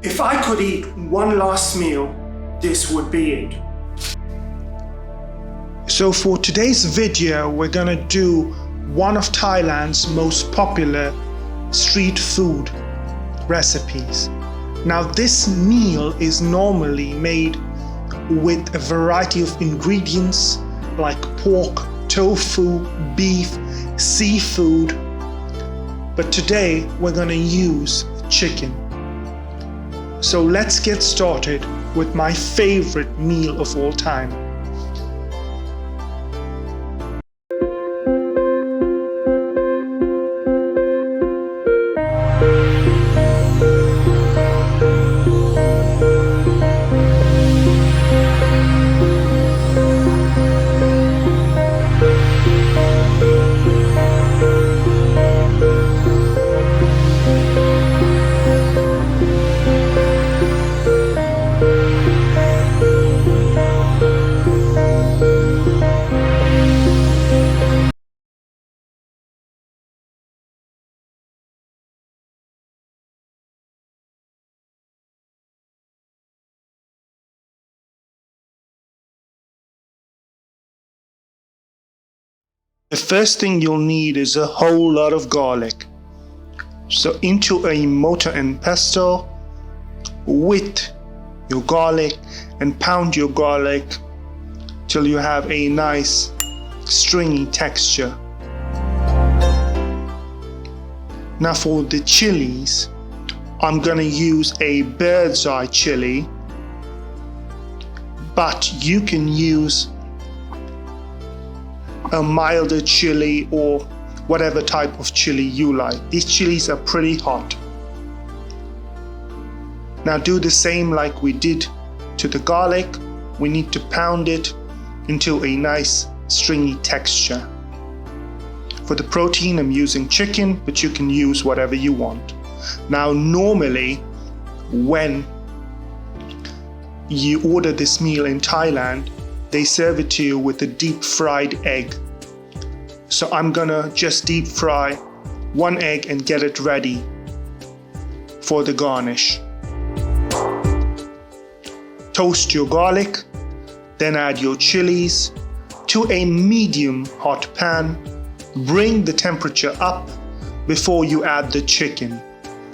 If I could eat one last meal, this would be it. So for today's video, we're gonna do one of Thailand's most popular street food recipes. Now this meal is normally made with a variety of ingredients like pork, tofu, beef, seafood, but today we're gonna use chicken. So let's get started with my favorite meal of all time. The first thing you'll need is a whole lot of garlic. So into a mortar and pestle with your garlic and pound your garlic till you have a nice stringy texture. Now for the chilies, I'm gonna use a bird's eye chili, but you can use a milder chili or whatever type of chili you like. These chilies are pretty hot. Now do the same like we did to the garlic. We need to pound it into a nice stringy texture. For the protein, I'm using chicken, but you can use whatever you want. Now normally when you order this meal in Thailand, they serve it to you with a deep fried egg. So I'm gonna just deep fry one egg and get it ready for the garnish. Toast your garlic, then add your chilies to a medium hot pan. Bring the temperature up before you add the chicken.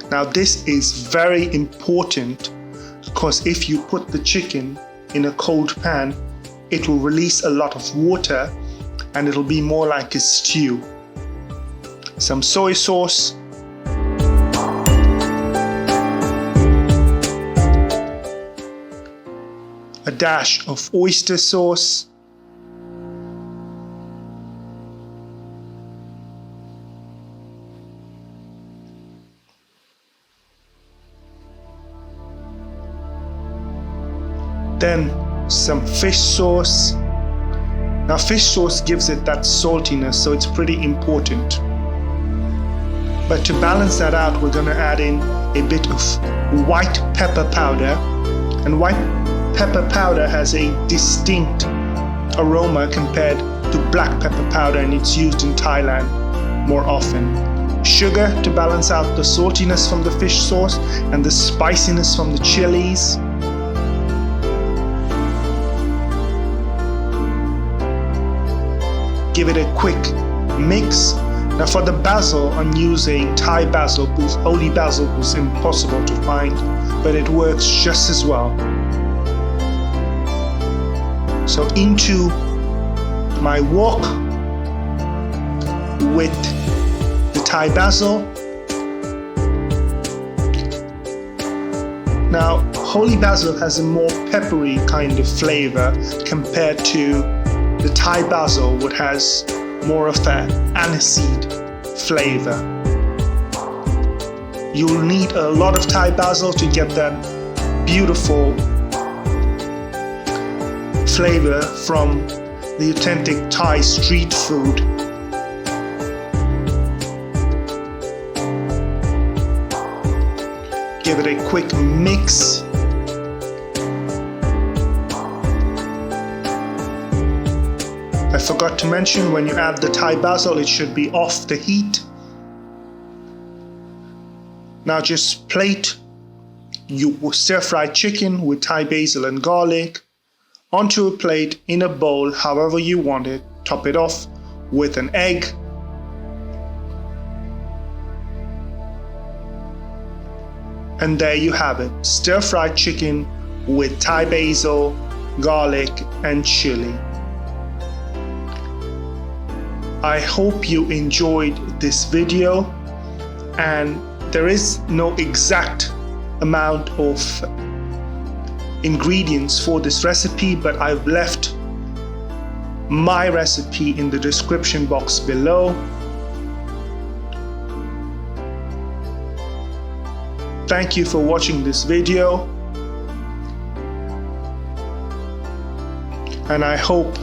Now this is very important because if you put the chicken in a cold pan, it will release a lot of water and it'll be more like a stew. Some soy sauce, a dash of oyster sauce, then some fish sauce. Now fish sauce gives it that saltiness, so it's pretty important. But to balance that out, we're gonna add in a bit of white pepper powder. And white pepper powder has a distinct aroma compared to black pepper powder, and it's used in Thailand more often. Sugar to balance out the saltiness from the fish sauce and the spiciness from the chilies. Give it a quick mix. Now for the basil, I'm using Thai basil because holy basil was impossible to find, but it works just as well. So into my wok with the Thai basil. Now holy basil has a more peppery kind of flavor compared to the Thai basil, which has more of an aniseed flavor. You'll need a lot of Thai basil to get that beautiful flavor from the authentic Thai street food. Give it a quick mix. I forgot to mention, when you add the Thai basil, it should be off the heat. Now just plate your stir-fried chicken with Thai basil and garlic onto a plate in a bowl, however you want it. Top it off with an egg. And there you have it, stir-fried chicken with Thai basil, garlic and chili. I hope you enjoyed this video, and there is no exact amount of ingredients for this recipe, but I've left my recipe in the description box below. Thank you for watching this video, and I hope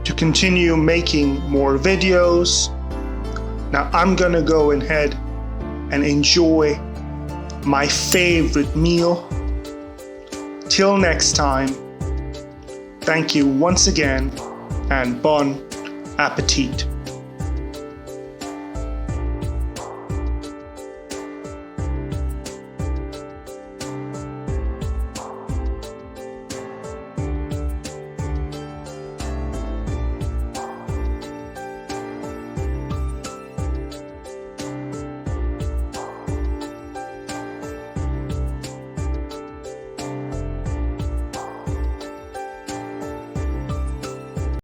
to continue making more videos. Now I'm gonna go ahead and enjoy my favorite meal. Till next time, thank you once again and bon appetit.